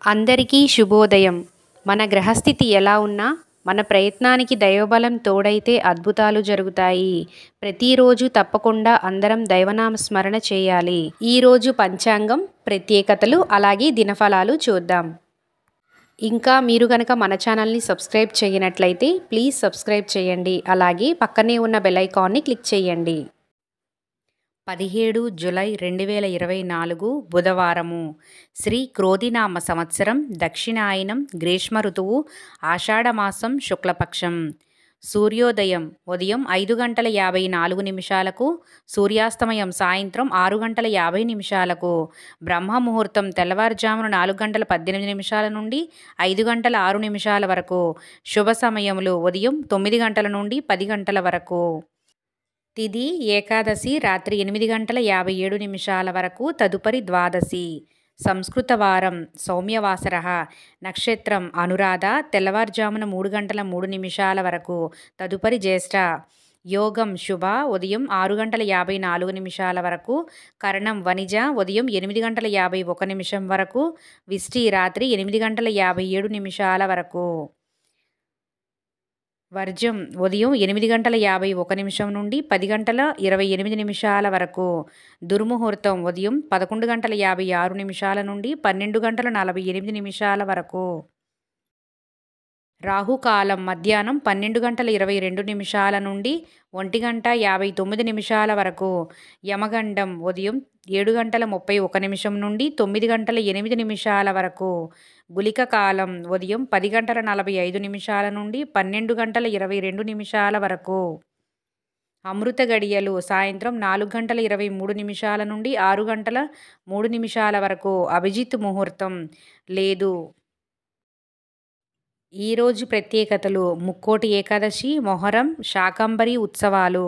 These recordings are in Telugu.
అందరికీ శుభోదయం. మన గ్రహస్థితి ఎలా ఉన్నా మన ప్రయత్నానికి దైవబలం తోడైతే అద్భుతాలు జరుగుతాయి. ప్రతిరోజు తప్పకుండా అందరం దైవనామ స్మరణ చేయాలి. ఈరోజు పంచాంగం, ప్రత్యేకతలు, అలాగే దినఫలాలు చూద్దాం. ఇంకా మీరు కనుక మన ఛానల్ని సబ్స్క్రైబ్ చేయనట్లయితే ప్లీజ్ సబ్స్క్రైబ్ చేయండి. అలాగే పక్కనే ఉన్న బెల్ ఐకాన్ని క్లిక్ చేయండి. 17 జూలై 2024 బుధవారము. శ్రీ క్రోధినామ సంవత్సరం, దక్షిణాయనం, గ్రీష్మ ఋతువు, ఆషాఢమాసం, శుక్లపక్షం. సూర్యోదయం ఉదయం 5:54 సూర్యాస్తమయం సాయంత్రం 6:50. బ్రహ్మముహూర్తం తెల్లవారుజామున 4:18 నుండి 5:06 వరకు. శుభ సమయములు ఉదయం 9 నుండి 10 వరకు. తిథి ఏకాదశి రాత్రి 8:57 వరకు. తదుపరి ద్వాదశి. సంస్కృత వారం సౌమ్యవాసర. నక్షత్రం అనురాధ తెల్లవారుజామున 3:03 వరకు. తదుపరి జ్యేష్ఠ. యోగం శుభ ఉదయం 6:54 వరకు. కరణం వనిజ ఉదయం 8:51 వరకు. విష్టి రాత్రి 8:57 వరకు. వర్జం ఉదయం 8:51 నుండి 10:28 వరకు. దుర్ముహూర్తం ఉదయం 11:56 నుండి 12:48 వరకు. రాహుకాలం మధ్యాహ్నం 12:22 నుండి 1:59 వరకు. యమగండం ఉదయం 7:31 నుండి 9:08 వరకు. గుళిక కాలం ఉదయం 10:45 నుండి 12:22 వరకు. అమృత గడియలు సాయంత్రం 4:23 నుండి 6:03 వరకు. అభిజిత్ ముహూర్తం లేదు. ఈరోజు ప్రత్యేకతలు: ముక్కోటి ఏకాదశి, మొహరం, శాకంబరి ఉత్సవాలు.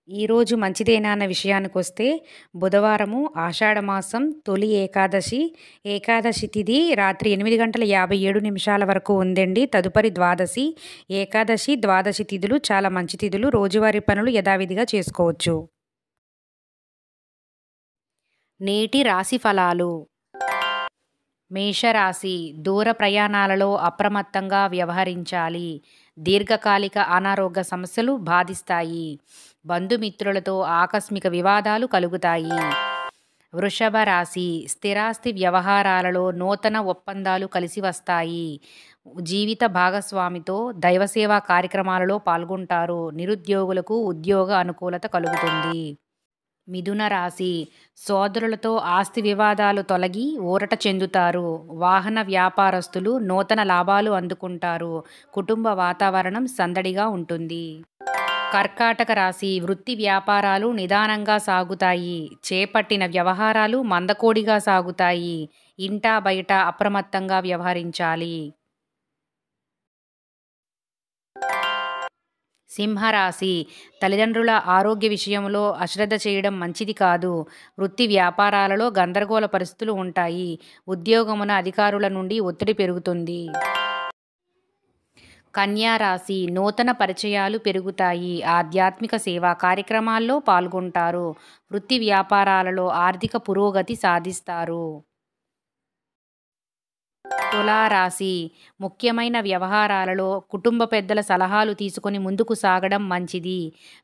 ఈరోజు మంచిదేనా అన్న విషయానికొస్తే బుధవారము, ఆషాఢమాసం, తొలి ఏకాదశి. ఏకాదశి తిథి రాత్రి 8:57 వరకు ఉందండి. తదుపరి ద్వాదశి. ఏకాదశి, ద్వాదశి తిథులు చాలా మంచి తిథులు. రోజువారీ పనులు యథావిధిగా చేసుకోవచ్చు. నేటి రాశి ఫలాలు. మేషరాశి. దూర ప్రయాణాలలో అప్రమత్తంగా వ్యవహరించాలి. దీర్ఘకాలిక అనారోగ్య సమస్యలు బాధిస్తాయి. బంధుమిత్రులతో ఆకస్మిక వివాదాలు కలుగుతాయి. వృషభ రాశి. స్థిరాస్తి వ్యవహారాలలో నూతన ఒప్పందాలు కలిసి వస్తాయి. జీవిత భాగస్వామితో దైవసేవా కార్యక్రమాలలో పాల్గొంటారు. నిరుద్యోగులకు ఉద్యోగ అనుకూలత కలుగుతుంది. మిథున రాశి. సోదరులతో ఆస్తి వివాదాలు తొలగి ఊరట చెందుతారు. వాహన వ్యాపారస్తులు నూతన లాభాలు అందుకుంటారు. కుటుంబ వాతావరణం సందడిగా ఉంటుంది. కర్కాటక రాశి. వృత్తి వ్యాపారాలు నిదానంగా సాగుతాయి. చేపట్టిన వ్యవహారాలు మందకోడిగా సాగుతాయి. ఇంటా బయట అప్రమత్తంగా వ్యవహరించాలి. సింహరాశి. తల్లిదండ్రుల ఆరోగ్య విషయంలో అశ్రద్ధ చేయడం మంచిది కాదు. వృత్తి వ్యాపారాలలో గందరగోళ పరిస్థితులు ఉంటాయి. ఉద్యోగమున అధికారుల నుండి ఒత్తిడి పెరుగుతుంది. కన్యా రాశి. నూతన పరిచయాలు పెరుగుతాయి. ఆధ్యాత్మిక సేవా కార్యక్రమాల్లో పాల్గొంటారు. వృత్తి వ్యాపారాలలో ఆర్థిక పురోగతి సాధిస్తారు. తులారాశి. ముఖ్యమైన వ్యవహారాలలో కుటుంబ పెద్దల సలహాలు తీసుకొని ముందుకు సాగడం మంచిది.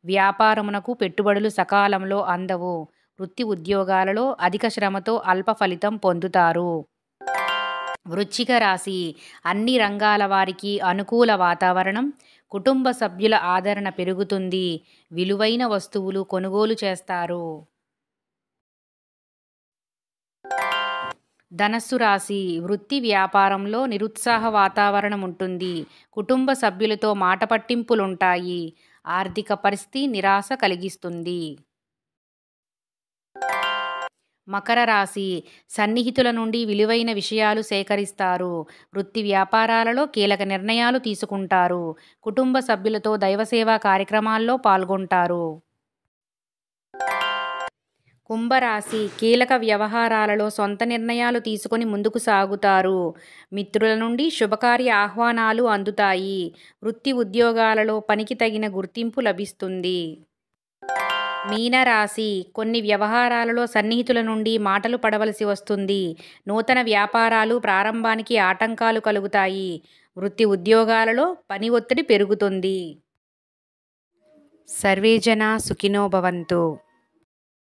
వ్యాపారమునకు పెట్టుబడులు సకాలంలో అందవు. వృత్తి ఉద్యోగాలలో అధిక శ్రమతో అల్ప ఫలితం పొందుతారు. వృశ్చిక రాశి. అన్ని రంగాల వారికి అనుకూల వాతావరణం. కుటుంబ సభ్యుల ఆదరణ పెరుగుతుంది. విలువైన వస్తువులు కొనుగోలు చేస్తారు. ధనస్సు రాశి. వృత్తి వ్యాపారంలో నిరుత్సాహ వాతావరణం ఉంటుంది. కుటుంబ సభ్యులతో మాట పట్టింపులుంటాయి. ఆర్థిక పరిస్థితి నిరాశ కలిగిస్తుంది. మకర రాశి. సన్నిహితుల నుండి విలువైన విషయాలు సేకరిస్తారు. వృత్తి వ్యాపారాలలో కీలక నిర్ణయాలు తీసుకుంటారు. కుటుంబ సభ్యులతో దైవసేవా కార్యక్రమాల్లో పాల్గొంటారు. కుంభరాశి. కీలక వ్యవహారాలలో సొంత నిర్ణయాలు తీసుకొని ముందుకు సాగుతారు. మిత్రుల నుండి శుభకార్య ఆహ్వానాలు అందుతాయి. వృత్తి ఉద్యోగాలలో పనికి తగిన గుర్తింపు లభిస్తుంది. మీనరాశి కొన్ని వ్యవహారాలలో సన్నిహితుల నుండి మాటలు పడవలసి వస్తుంది. నూతన వ్యాపారాలు ప్రారంభానికి ఆటంకాలు కలుగుతాయి. వృత్తి ఉద్యోగాలలో పని ఒత్తిడి పెరుగుతుంది. సర్వే జనా సుఖినో భవంతు.